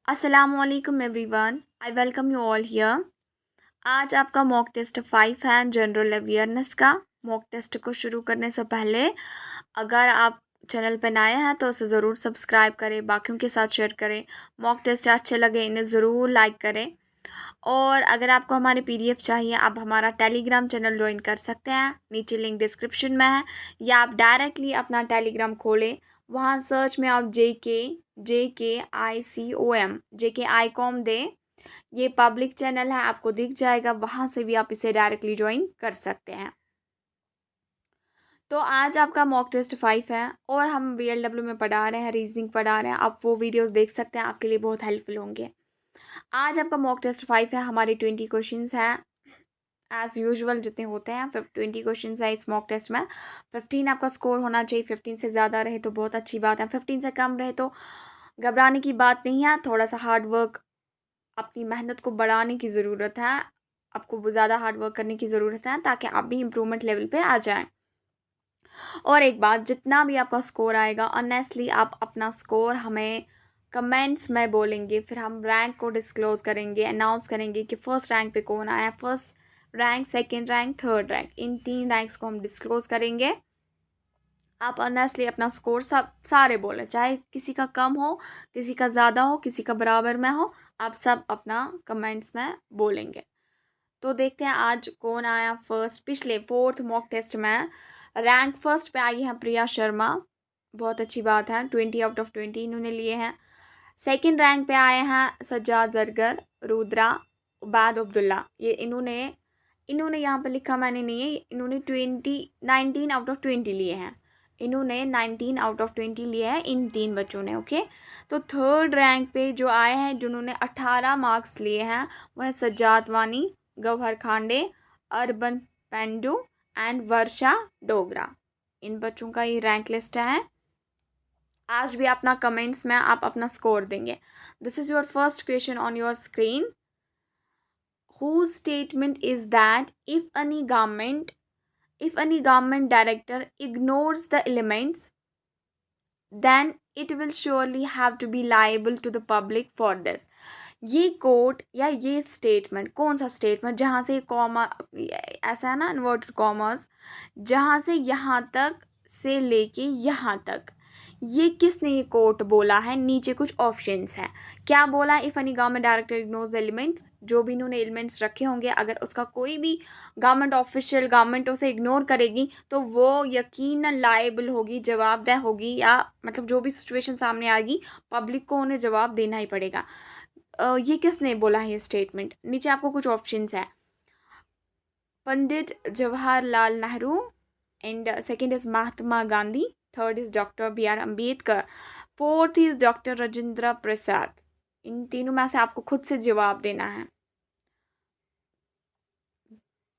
असलकुम everyone, I welcome you all here. आज आपका मॉक टेस्ट 5 है जनरल अवेयरनेस का। मॉक टेस्ट को शुरू करने से पहले अगर आप चैनल पर नए हैं तो उसे ज़रूर सब्सक्राइब करें, बाकियों के साथ शेयर करें। मॉक टेस्ट अच्छे लगे इन्हें ज़रूर लाइक करें। और अगर आपको हमारे पीडीएफ चाहिए आप हमारा टेलीग्राम चैनल ज्वाइन कर सकते हैं, नीचे लिंक डिस्क्रिप्शन में है, या आप डायरेक्टली अपना टेलीग्राम खोलें। वहाँ सर्च में आप JK ICOM दें। ये पब्लिक चैनल है, आपको दिख जाएगा, वहाँ से भी आप इसे डायरेक्टली ज्वाइन कर सकते हैं। तो आज आपका मॉक टेस्ट 5 है और हम VLW में पढ़ा रहे हैं, रीजनिंग पढ़ा रहे हैं। आप वो वीडियोस देख सकते हैं, आपके लिए बहुत हेल्पफुल होंगे। आज आपका मॉक टेस्ट 5 है, हमारे 20 क्वेश्चंस हैं एज यूजुअल जितने होते हैं। 20 क्वेश्चंस है इस मॉक टेस्ट में। 15 आपका स्कोर होना चाहिए। 15 से ज़्यादा रहे तो बहुत अच्छी बात है, 15 से कम रहे तो घबराने की बात नहीं है। थोड़ा सा हार्ड वर्क, अपनी मेहनत को बढ़ाने की ज़रूरत है। आपको ज़्यादा हार्ड वर्क करने की ज़रूरत है ताकि आप भी इम्प्रूवमेंट लेवल पे आ जाएं। और एक बात, जितना भी आपका स्कोर आएगा ऑनेस्टली आप अपना स्कोर हमें कमेंट्स में बोलेंगे, फिर हम रैंक को डिस्क्लोज़ करेंगे, अनाउंस करेंगे कि फ़र्स्ट रैंक पे कौन आया। First rank, second rank, third rank, इन 3 रैंक्स को हम डिस्क्लोज़ करेंगे। आप ऑनेस्टली अपना स्कोर सब सारे बोलें, चाहे किसी का कम हो, किसी का ज़्यादा हो, किसी का बराबर में हो, आप सब अपना कमेंट्स में बोलेंगे। तो देखते हैं आज कौन आया फर्स्ट। पिछले 4th मॉक टेस्ट में रैंक फर्स्ट पे आई है प्रिया शर्मा, बहुत अच्छी बात है, 20 आउट ऑफ 20 इन्होंने लिए हैं। सेकंड रैंक पे आए हैं सज्जाद जरगर, रुद्रा, उबैद अब्दुल्ला। ये इन्होंने यहाँ पे लिखा मैंने नहीं है, इन्होंने 19 आउट ऑफ 20 लिए हैं। इन्होंने 19 आउट ऑफ 20 लिए हैं इन 3 बच्चों ने। ओके, तो थर्ड रैंक पे जो आए हैं जिन्होंने 18 मार्क्स लिए हैं वह सज्जाद वानी, Gauhar Khande, urban Pendu and वर्षा डोगरा। इन बच्चों का ये रैंक लिस्ट है। आज भी अपना कमेंट्स में आप अपना स्कोर देंगे। This is your first question on your screen. Whose statement is that if any government director ignores the elements, then it will surely have to be liable to the public for this। ये coat या ये statement, कौन सा statement जहाँ से comma ऐसा है ना, इन्वर्टेड कॉमर्स, जहाँ से यहाँ तक से लेके यहाँ तक, ये किसने ये कोट बोला है। नीचे कुछ ऑप्शंस हैं। क्या बोला है? If any government director ignores the elements, जो भी इन्होंने एलिमेंट्स रखे होंगे अगर उसका कोई भी गवर्नमेंट ऑफिशियल गवर्नमेंट उसे इग्नोर करेगी तो वो यकीनन लायबल होगी, जवाबदेह होगी, या मतलब जो भी सिचुएशन सामने आएगी पब्लिक को उन्हें जवाब देना ही पड़ेगा। ये किसने बोला है ये स्टेटमेंट? नीचे आपको कुछ ऑप्शंस है। Pandit Jawaharlal Nehru, and second is Mahatma Gandhi, third is doctor B.R. Ambedkar, fourth is doctor Rajendra Prasad. इन तीनों में से आपको खुद से जवाब देना है।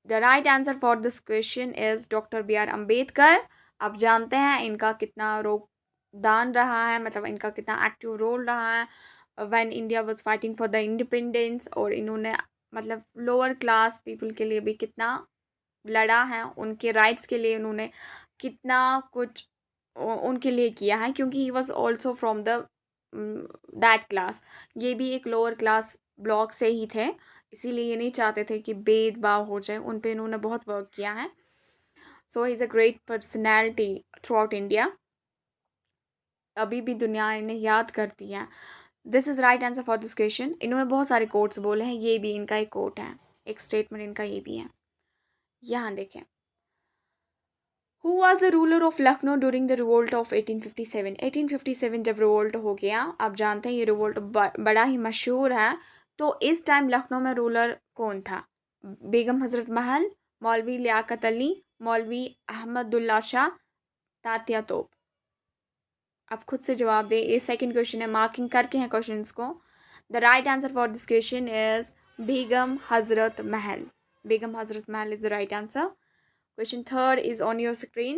The right answer for this question is doctor B.R. Ambedkar. आप जानते हैं इनका कितना योगदान रहा है, मतलब इनका कितना एक्टिव रोल रहा है when India was fighting for the independence. और इन्होंने मतलब लोअर क्लास पीपल के लिए भी कितना लड़ा है, उनके राइट्स के लिए उन्होंने कितना कुछ उनके लिए किया है, क्योंकि he was also from the that class. ये भी एक लोअर क्लास ब्लॉक से ही थे, इसीलिए ये नहीं चाहते थे कि भेदभाव हो जाए, उन पे इन्होंने बहुत वर्क किया है। So he is a great personality throughout India. अभी भी दुनिया इन्हें याद करती है। This is right answer for this question. इन्होंने बहुत सारे कोट्स बोले हैं, ये भी इनका एक कोट है, एक स्टेटमेंट इनका ये भी है। यहाँ देखें, who was the ruler of Lucknow during the revolt of 1857। 1857 जब रिवोल्ट हो गया, आप जानते हैं ये रिवोल्ट बड़ा ही मशहूर है। तो इस टाइम लखनऊ में रूलर कौन था? बेगम हजरत महल, मौलवी लियाकत अली, मौलवी अहमदुल्ला शाह, तात्या तोप। आप खुद से जवाब दें। ये सेकंड क्वेश्चन है, मार्किंग करके हैं क्वेश्चंस को। The right answer for this question is Begum Hazrat Mahal. Begum Hazrat Mahal is the right answer. Question third is on your screen.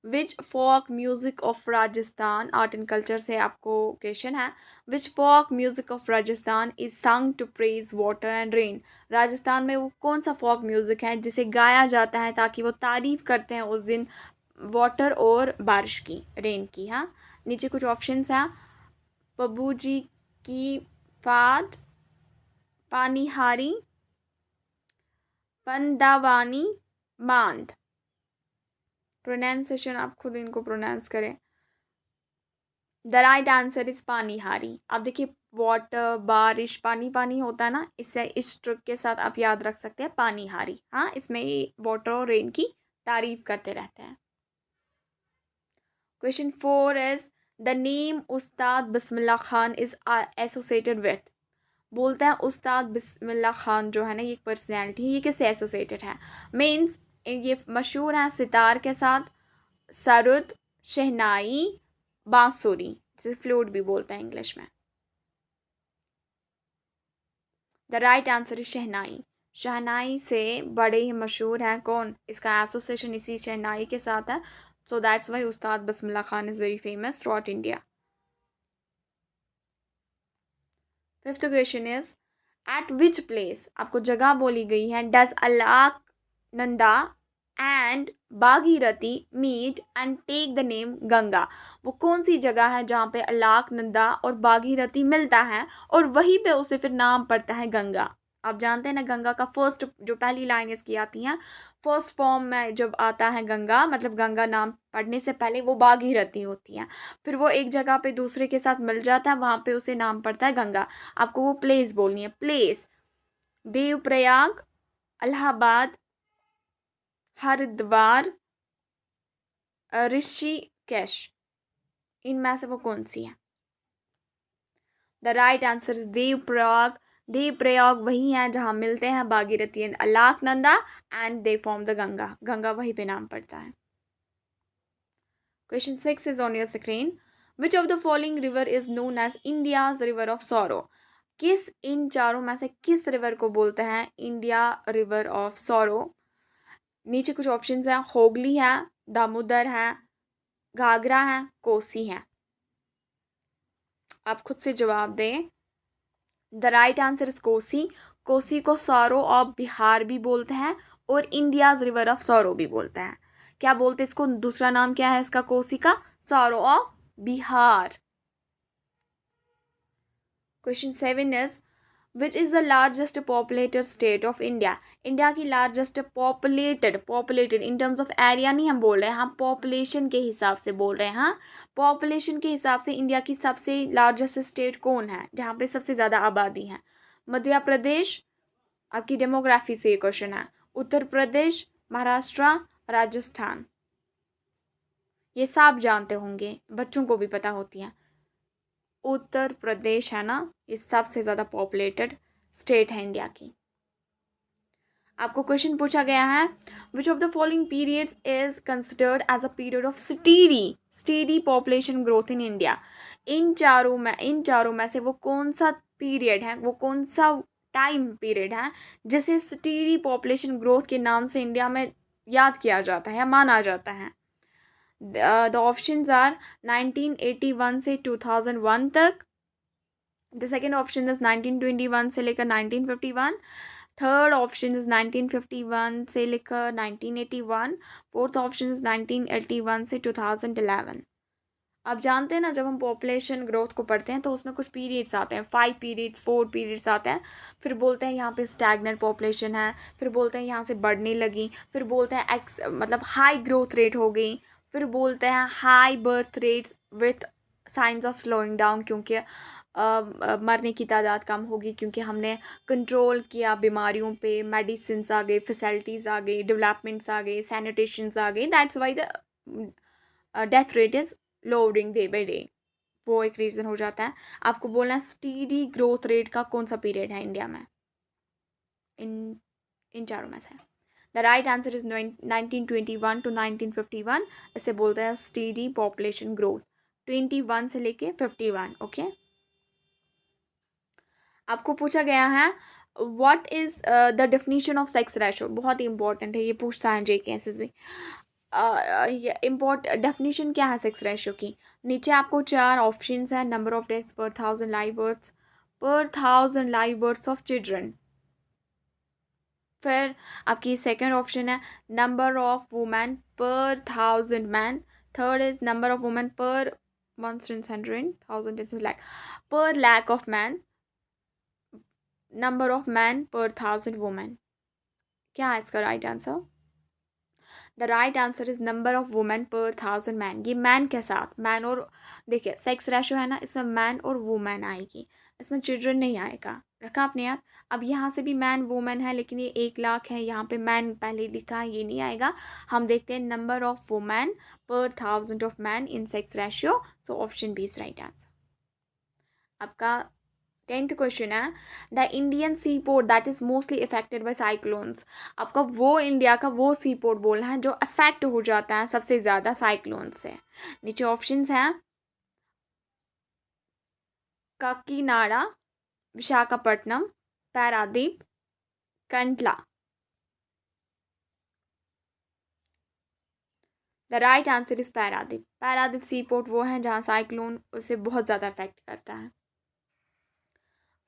Which folk music of Rajasthan, art and culture से आपको क्वेश्चन है। Which folk music of Rajasthan is sung to praise water and rain? Rajasthan में वो कौन सा folk music है जिसे गाया जाता है ताकि वो तारीफ़ करते हैं उस दिन वाटर और बारिश की, रेन की। हाँ, नीचे कुछ ऑप्शंस हैं। पब्बू जी की फाद, पानीहारी, पंदावानी, मांद। प्रोनाउंसिएशन आप खुद इनको प्रोनाउंस करें। The right answer is Panihari. अब देखिए वाटर, बारिश, पानी पानी होता है ना, इससे इस ट्रिक के साथ आप याद रख सकते हैं पानीहारी। हाँ, इसमें वाटर और रेन की तारीफ करते रहते हैं। Question 4 is the name Ustad Bismillah Khan is associated with. बोलता है उस्ताद बिस्मिल्लाह खान जो है ना, ये एक पर्सनैलिटी है, ये किससे एसोसिएटेड है? मीन्स ये मशहूर है सितार के साथ, सरुद, शहनाई, बांसुरी, जिसे फ्लूट भी बोलते हैं इंग्लिश में। द राइट आंसर इज शहनाई। शहनाई से बड़े ही मशहूर हैं कौन? इसका एसोसिएशन इसी शहनाई के साथ है, सो that's why Ustad Bismillah Khan is very famous throughout India. Fifth question is at which place, आपको जगह बोली गई है, does Alaknanda and Bhagirathi meet and take the name Ganga. वो कौन सी जगह है जहाँ पे अलकनंदा और भागीरथी मिलता है और वहीं पे उसे फिर नाम पड़ता है गंगा? आप जानते हैं ना, गंगा का फर्स्ट जो पहली लाइन इसकी आती हैं, फर्स्ट फॉर्म में जब आता है गंगा, मतलब गंगा नाम पढ़ने से पहले वो भागीरथी होती है, फिर वो एक जगह पे दूसरे के साथ मिल जाता है, वहाँ पे उसे नाम पड़ता है गंगा। आपको वो प्लेस बोलनी है। प्लेस देवप्रयाग, इलाहाबाद, हरिद्वार, ऋषिकेश। इनमें से वो कौन सी है? The right answer is Devprayag. Devprayag वही है जहाँ मिलते हैं Bhagirathi and Alaknanda and they form the Ganga. Ganga वहीं पे नाम पड़ता है। Question 6 is on your screen. Which of the following river is known as India's river of sorrow. किस इन चारों में से किस रिवर को बोलते हैं इंडिया रिवर ऑफ सॉरो? नीचे कुछ ऑप्शंस हैं, होगली है, दामोदर है, घाघरा है, कोसी है। आप खुद से जवाब दें। The right answer is Kosi. Kosi को सौरो ऑफ बिहार भी बोलते हैं और इंडियाज रिवर ऑफ सौरो भी बोलते हैं। क्या बोलते हैं इसको? दूसरा नाम क्या है इसका कोसी का? Sorrow of Bihar. Question 7 is which is the largest populated state of India. India की largest populated in terms of area नहीं हम बोल रहे हैं, हम पॉपुलेशन के हिसाब से बोल रहे हैं। हाँ, पॉपुलेशन के हिसाब से इंडिया की सबसे लार्जेस्ट स्टेट कौन है जहाँ पे सबसे ज़्यादा आबादी है? मध्य प्रदेश, आपकी डेमोग्राफी से ये क्वेश्चन है, उत्तर प्रदेश, महाराष्ट्र, राजस्थान। ये सब जानते होंगे, बच्चों को भी पता होती है। उत्तर प्रदेश है ना, ये सबसे ज़्यादा पॉपुलेटेड स्टेट है इंडिया की। आपको क्वेश्चन पूछा गया है which of the following periods is considered as a period of steady population growth in India. इन चारों में से वो कौन सा पीरियड है, वो कौन सा टाइम पीरियड है जिसे स्टेडी पॉपुलेशन ग्रोथ के नाम से इंडिया में याद किया जाता है या माना जाता है? द ऑप्शंस आर 1981 से 2001 तक। द सेकेंड ऑप्शन इज 1921 से लेकर 1951। थर्ड ऑप्शन इज 1951 से लेकर 1981। फोर्थ ऑप्शन इज 1981 से 2011। आप जानते हैं ना, जब हम पॉपुलेशन ग्रोथ को पढ़ते हैं तो उसमें कुछ पीरियड्स आते हैं, 5 पीरियड्स, 4 पीरियड्स आते हैं। फिर बोलते हैं यहाँ पे स्टैग्नेंट पॉपुलेशन है, फिर बोलते हैं यहाँ से बढ़ने लगी, फिर बोलते हैं मतलब हाई ग्रोथ रेट हो गई, फिर बोलते हैं high birth rates with science of slowing down, क्योंकि मरने की तादाद कम होगी क्योंकि हमने कंट्रोल किया बीमारियों पे, मेडिसिन आ गए, फैसिलिटीज़ आ गई, डेवलपमेंट्स आ गए, सैनिटेशंस आ गई, that's why the death rate is loading day by day. वो एक रीज़न हो जाता है। आपको बोलना है स्टीडी ग्रोथ रेट का कौन सा पीरियड है इंडिया में इन चारों में से? The right answer is 1921 to 1951। इसे बोलते हैं स्टीडी पॉपुलेशन ग्रोथ, 21 से लेके 51। ओके, आपको पूछा गया है what is the definition of sex ratio. बहुत ही इंपॉर्टेंट है, ये पूछता है JKSS भी। डेफिनेशन क्या है सेक्स रेशो की? नीचे आपको 4 ऑप्शंस हैं, नंबर ऑफ डेथ्स पर 1000 लाइव बर्थ्स, पर 1000 लाइव बर्थ्स ऑफ चिल्ड्रन। फिर आपकी सेकंड ऑप्शन है number of women per 1000 man. Third is number of women per 100, 1000 lakh per lakh of man. Number of man per 1000 women? क्या है इसका right answer? The right answer is number of women per 1000 man. ये man के साथ, man और, देखिए sex ratio है ना, इसमें मैन और वुमेन आएगी, इसमें चिल्ड्रन नहीं आएगा। रखा आपने याद? अब यहाँ से भी मैन वुमेन है, लेकिन ये 1 लाख है, यहाँ पे मैन पहले लिखा है, ये नहीं आएगा। हम देखते हैं number of women per 1000 of man in sex ratio. So option B is right answer. आपका 10th क्वेश्चन है, the Indian sea port that is mostly affected by cyclones. आपका वो इंडिया का वो सी पोर्ट बोलना है जो अफेक्ट हो जाता है सबसे ज़्यादा साइक्लोन से। नीचे ऑप्शंस हैं, Kakinada, Visakhapatnam, Paradip, Kandla. The right answer is Paradip. Paradip sea port वो है जहाँ साइक्लोन उसे बहुत ज़्यादा अफेक्ट करता है।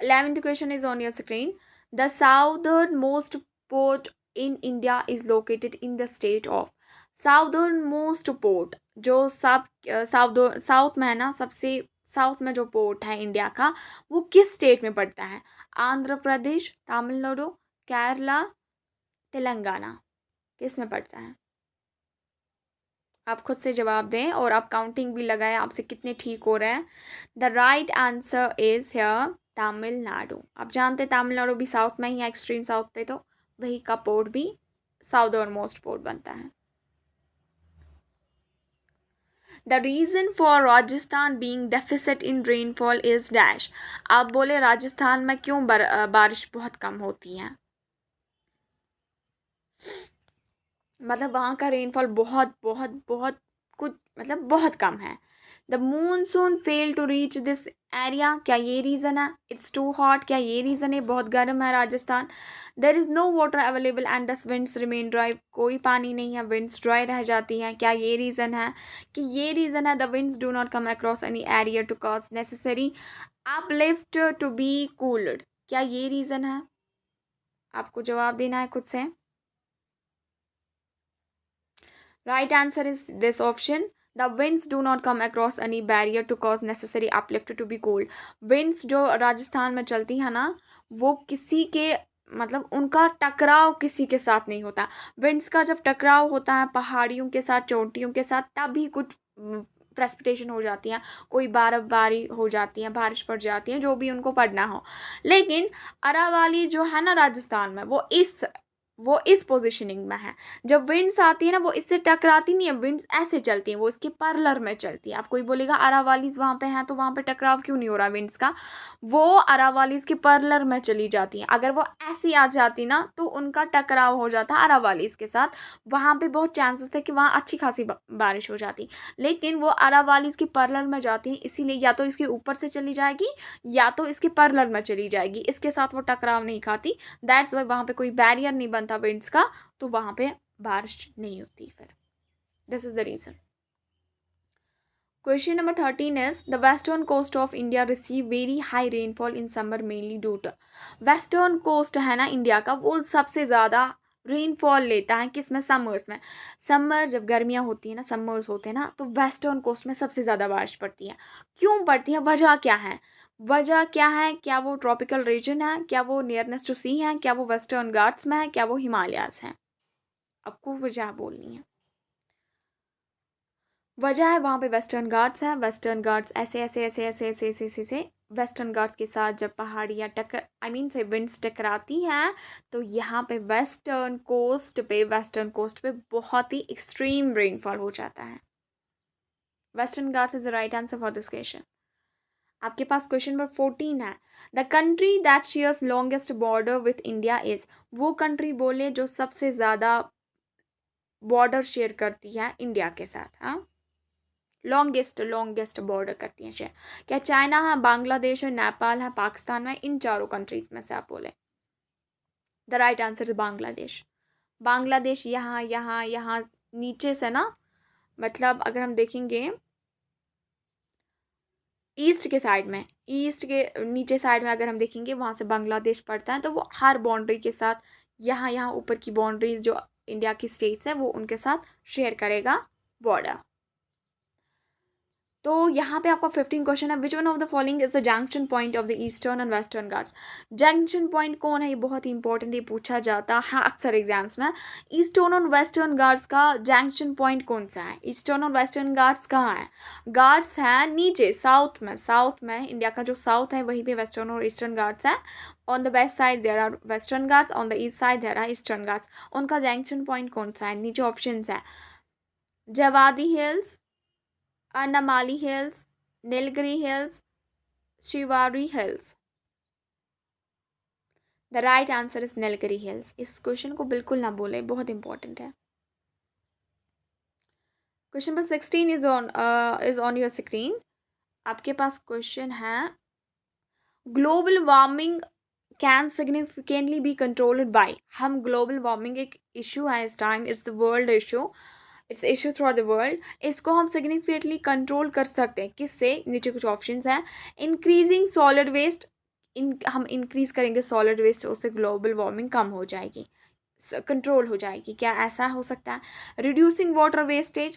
11th question is on your screen. The southernmost port in India is located in the state of. Southernmost port जो साउथ में है ना, सबसे साउथ में जो पोर्ट है इंडिया का, वो किस स्टेट में पड़ता है? आंध्र प्रदेश, तमिलनाडु, केरला, तेलंगाना, किस में पड़ता है? आप खुद से जवाब दें और आप काउंटिंग भी लगाएं आपसे कितने ठीक हो रहे हैं। The right answer is here Tamil Nadu. आप जानते हैं तमिलनाडु भी साउथ में ही है, एक्सट्रीम साउथ पे, तो वही का पोर्ट भी साउदर्न मोस्ट पोर्ट बनता है। The reason for Rajasthan being deficit in rainfall is dash. आप बोले राजस्थान में क्यों बारिश बहुत कम होती है? मतलब वहाँ का रेनफॉल बहुत बहुत बहुत कुछ, मतलब बहुत कम है। The monsoon fail to reach this area, क्या ये रीज़न है? इट्स टू हॉट, क्या ये रीज़न है? बहुत गर्म है Rajasthan. There is no water available and the winds remain dry, कोई पानी नहीं है, विंड्स ड्राई रह जाती हैं, क्या ये रीज़न है? कि ये रीज़न है, the winds do not come across any area to cause necessary uplift to be cooled, क्या ये रीज़न है? आपको जवाब देना है खुद से। Right answer is this option. The winds do not come across any barrier to cause necessary uplift to be cooled. Winds जो राजस्थान में चलती है ना, वो किसी के, मतलब उनका टकराव किसी के साथ नहीं होता। विंड्स का जब टकराव होता है पहाड़ियों के साथ, चोटियों के साथ, तभी कुछ प्रेसिपिटेशन हो जाती है, कोई बर्फबारी हो जाती है, बारिश पड़ जाती है, जो भी उनको पड़ना हो। लेकिन अरावली जो है ना राजस्थान में, वो इस पोजीशनिंग में है। जब विंड्स आती है ना, वो इससे टकराती नहीं है, विंड्स ऐसे चलती हैं, वो इसके पैरेलल में चलती है। आप कोई बोलेगा अरावालीज वहाँ पे हैं, तो वहाँ पे टकराव क्यों नहीं हो रहा विंड्स का? वो अरावालीज के पैरेलल में चली जाती हैं। अगर वो ऐसी आ जाती ना, तो उनका टकराव हो जाता अरावालीज के साथ, वहाँ पे बहुत चांसेस थे कि वहाँ अच्छी खासी बारिश हो जाती। लेकिन वो अरावालीज के पैरेलल में जाती है, इसीलिए या तो इसके ऊपर से चली जाएगी या तो इसके पैरेलल में चली जाएगी, इसके साथ वो टकराव नहीं खाती। दैट्स वाई वहाँ पे कोई बैरियर नहीं बनता विंड्स का, तो वहाँ पे बारिश नहीं होती। फिर this is the reason. Question number 13 is the western coast of India receive very high rainfall in summer mainly due to. Western coast है ना इंडिया का, वो सबसे ज़्यादा रेनफॉल लेता है किस में? समर्स में। समर जब गर्मियाँ होती है ना, समर्स होते हैं ना, तो वेस्टर्न कोस्ट में सबसे ज़्यादा बारिश पड़ती है। क्यों पड़ती है? वजह क्या है? वजह क्या है? क्या वो ट्रॉपिकल रीजन है? क्या वो नियरनेस टू सी है? क्या वो वेस्टर्न घाट्स में है? क्या वो हिमालयाज हैं? आपको वजह बोलनी है। वजह है वहाँ पे वेस्टर्न घाट्स हैं। वेस्टर्न घाट्स ऐसे ऐसे ऐसे ऐसे ऐसे ऐसे ऐसे ऐसे वेस्टर्न घाट्स के साथ जब पहाड़ियाँ टक्कर से विंड्स टकराती हैं, तो यहाँ पे वेस्टर्न कोस्ट पे बहुत ही एक्सट्रीम रेनफॉल हो जाता है। Western Ghats is the right answer for this question. आपके पास क्वेश्चन नंबर 14 है। The country that shares longest border with India is. वो कंट्री बोले जो सबसे ज़्यादा बॉर्डर शेयर करती है इंडिया के साथ। हाँ, लॉन्गेस्ट बॉर्डर करती हैं शेयर। क्या चाइना है, बांग्लादेश है, नेपाल है, पाकिस्तान है? इन चारों कंट्रीज में से आप बोले। The right answer is Bangladesh. Bangladesh यहाँ यहाँ यहाँ नीचे से ना, मतलब अगर हम देखेंगे ईस्ट के नीचे साइड में अगर हम देखेंगे, वहाँ से बांग्लादेश पड़ता है, तो वो हर बाउंड्री के साथ यहाँ यहाँ ऊपर की बाउंड्रीज जो इंडिया की स्टेट्स है वो उनके साथ शेयर करेगा बॉर्डर। तो यहाँ पे आपका 15 क्वेश्चन है, which one of the following is the junction point of the eastern and western Ghats. Junction point कौन है, ये बहुत ही इंपॉर्टेंट, ये पूछा जाता है अक्सर एग्जाम्स में। ईस्टर्न और वेस्टर्न घाट्स का जंक्शन पॉइंट कौन सा है? ईस्टर्न और वेस्टर्न घाट्स कहाँ है? घाट्स है नीचे साउथ में इंडिया का जो साउथ है वहीं पे वेस्टर्न और ईस्टर्न घाट्स है। On the west side there are Western Ghats, on the east side there are Eastern Ghats. उनका जंक्शन पॉइंट कौन सा है? नीचे ऑप्शन है, Javadi Hills, Anamalai Hills, Nilgiri Hills, Shevaroy Hills. The right answer is Nilgiri Hills. इस क्वेश्चन को बिल्कुल ना बोले, बहुत इंपॉर्टेंट है। Question number 16 is on your screen. आपके पास क्वेश्चन है, global warming can significantly be controlled bye. हम ग्लोबल वार्मिंग एक इशू है इस time, it's the world issue, it's issue through the world. इसको हम सिग्निफिकेंटली कंट्रोल कर सकते हैं किससे? नीचे कुछ ऑप्शंस हैं, इंक्रीजिंग सॉलिड वेस्ट, हम इंक्रीज करेंगे सॉलिड वेस्ट, उससे ग्लोबल वार्मिंग कम हो जाएगी, कंट्रोल हो जाएगी। क्या ऐसा हो सकता है? रिड्यूसिंग वाटर वेस्टेज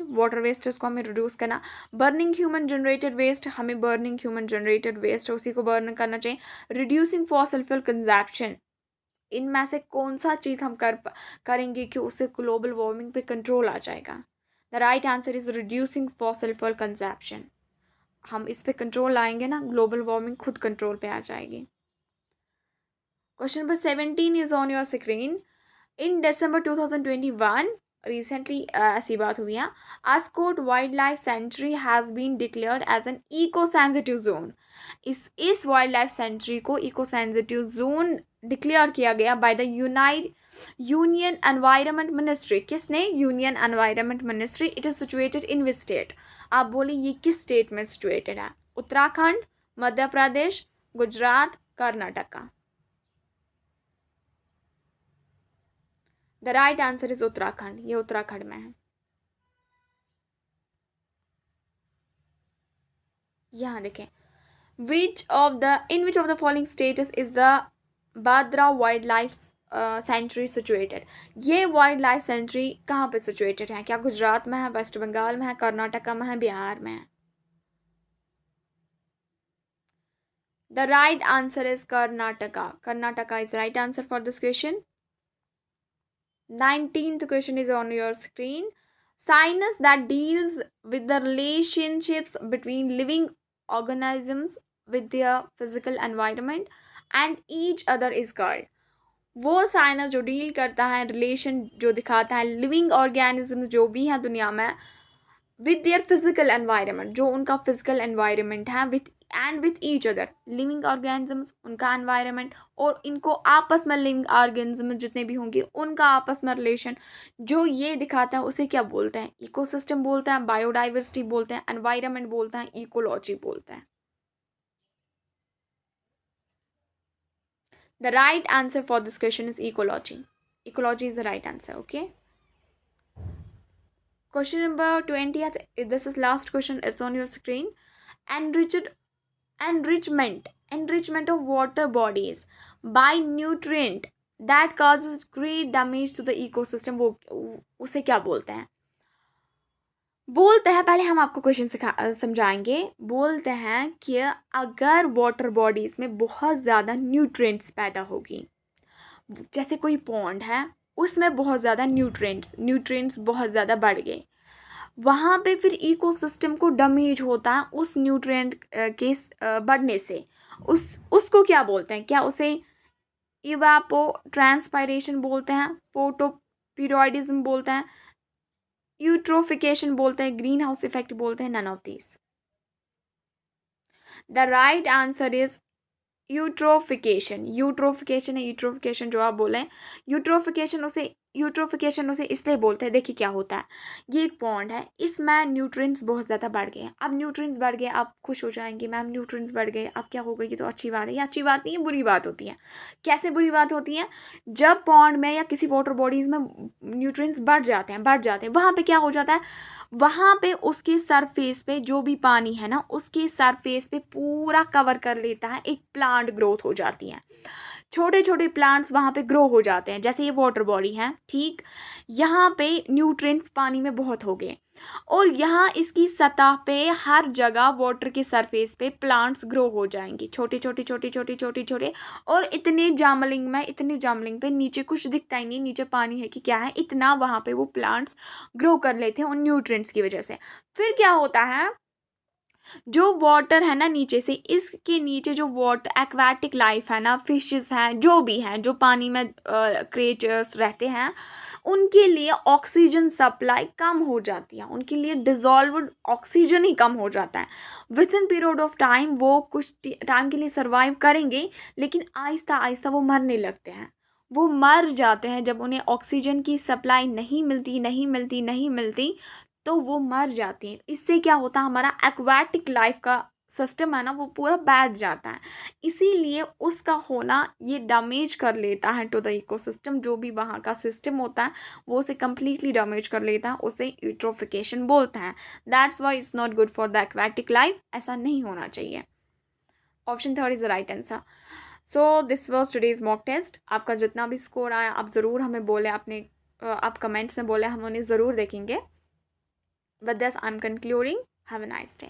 को हमें रिड्यूस करना, बर्निंग ह्यूमन जनरेटेड वेस्ट, हमें बर्निंग ह्यूमन जनरेटेड वेस्ट उसी को बर्न करना चाहिए, रिड्यूसिंग फॉसिल फ्यूल कंजप्शन। इनमें से कौन सा चीज़ हम करेंगे कि उससे ग्लोबल वार्मिंग पे कंट्रोल आ जाएगा? The right answer is reducing fossil fuel consumption. हम इस पे कंट्रोल लाएंगे ना, ग्लोबल वार्मिंग खुद कंट्रोल पे आ जाएगी। Question number 17 is on your screen. In December 2021 recently ऐसी बात हुई है, Askot wild life sanctuary has been declared as an eco sensitive zone. इस वाइल्ड लाइफ सेंचुरी को इको सेंसिटिव जोन डिक्लेयर किया गया by the union environment ministry. किसने? Union environment ministry. It is situated in which state? आप बोलिए ये किस state में सिचुएटेड है? Uttarakhand, Madhya Pradesh, Gujarat, Karnataka. The right answer is Uttarakhand. ये उत्तराखंड में है। यहाँ देखें, in which of the following states is the Bhadra wild life sanctuary situated. ये वाइल्ड लाइफ सेंचुरी कहाँ पे सिचुएटेड है? क्या गुजरात में है, वेस्ट बंगाल में है, कर्नाटका में है, बिहार में है? The right answer is Karnataka. Karnataka is right answer for this question. 19th question is on your screen. Science that deals with the relationships between living organisms with their physical environment and each other is called. वो science जो deal करता है, relation जो दिखाता है living organism जो भी हैं दुनिया में, विद देयर फिजिकल एनवायरनमेंट, जो उनका फिजिकल एनवायरनमेंट है, with each other, living organisms उनका एनवायरनमेंट और इनको आपस में लिविंग ऑर्गेनिज्म जितने भी होंगे उनका आपस में रिलेशन जो ये दिखाता है उसे क्या बोलते हैं? इकोसिस्टम बोलते हैं, बायोडाइवर्सिटी बोलते हैं, एनवायरनमेंट बोलते हैं, इकोलॉजी बोलते हैं। The right answer for this question is ecology. Ecology is the right answer. Okay, question number 20th, this is last question, it's on your screen. Enrichment of water bodies by nutrient that causes great damage to the ecosystem, वो उसे क्या बोलते हैं? पहले हम आपको question समझाएंगे। बोलते हैं कि अगर वाटर बॉडीज में बहुत ज़्यादा न्यूट्रिएंट्स पैदा होगी, जैसे कोई पॉन्ड है उसमें बहुत ज़्यादा न्यूट्रिएंट्स बहुत ज़्यादा बढ़ गए, वहाँ पे फिर इकोसिस्टम को डैमेज होता है उस न्यूट्रिएंट के बढ़ने से। उसको क्या बोलते हैं? क्या उसे इवापो ट्रांसपायरेशन बोलते हैं, फोटोपिरोइडिज्म बोलते हैं, यूट्रोफिकेशन बोलते हैं, ग्रीन हाउस इफेक्ट बोलते हैं? None of these. The right answer is eutrophication. Eutrophication जो आप बोलें, यूट्रोफिकेशन उसे इसलिए बोलते हैं। देखिए क्या होता है, ये एक पॉन्ड है, इसमें न्यूट्रिएंट्स बहुत ज़्यादा बढ़ गए हैं। अब न्यूट्रिएंट्स बढ़ गए, आप खुश हो जाएंगे, मैम न्यूट्रिएंट्स बढ़ गए, अब क्या हो गई? ये तो अच्छी बात है। ये अच्छी बात नहीं है, बुरी बात होती है। कैसे बुरी बात होती है? जब पॉन्ड में या किसी वाटर बॉडीज़ में न्यूट्रिएंट्स बढ़ जाते हैं वहाँ पर क्या हो जाता है? वहाँ पे उसके सरफेस पे जो भी पानी है ना, उसके सरफेस पे पूरा कवर कर लेता है, एक प्लांट ग्रोथ हो जाती है, छोटे छोटे प्लांट्स वहाँ पे ग्रो हो जाते हैं। जैसे ये वाटर बॉडी है, ठीक, यहाँ पे न्यूट्रिएंट्स पानी में बहुत हो गए, और यहाँ इसकी सतह पे हर जगह वाटर के सरफेस पे प्लांट्स ग्रो हो जाएंगे, छोटे छोटे छोटे छोटे छोटे छोटे। और इतने जामलिंग पे नीचे कुछ दिखता ही नहीं, नीचे पानी है कि क्या है, इतना वहाँ पे वो प्लांट्स ग्रो कर लेते हैं उन न्यूट्रिएंट्स की वजह से। फिर क्या होता है, जो वाटर है ना नीचे से, इसके नीचे जो वाटर एक्वाटिक लाइफ है ना, फिशेस हैं, जो भी हैं, जो पानी में क्रिएचर्स रहते हैं, उनके लिए ऑक्सीजन सप्लाई कम हो जाती है, उनके लिए डिजॉल्व्ड ऑक्सीजन ही कम हो जाता है। With in period of time वो कुछ टाइम के लिए सर्वाइव करेंगे, लेकिन आहिस्ता आहिस्ता वो मरने लगते हैं, वो मर जाते हैं। जब उन्हें ऑक्सीजन की सप्लाई नहीं मिलती तो वो मर जाती हैं। इससे क्या होता है, हमारा एक्वाटिक लाइफ का सिस्टम है ना, वो पूरा बैठ जाता है। इसीलिए उसका होना ये डैमेज कर लेता है टू द इकोसिस्टम, जो भी वहाँ का सिस्टम होता है वो उसे कम्प्लीटली डैमेज कर लेता है, उसे यूट्रोफिकेशन बोलते हैं। That's why it's not good for the aquatic life, ऐसा नहीं होना चाहिए। Option third is the right answer. So this was today's mock test. आपका जितना भी स्कोर आया आप ज़रूर हमें बोले, आप कमेंट्स में बोले, हम उन्हें ज़रूर देखेंगे। With this, I'm concluding. Have a nice day.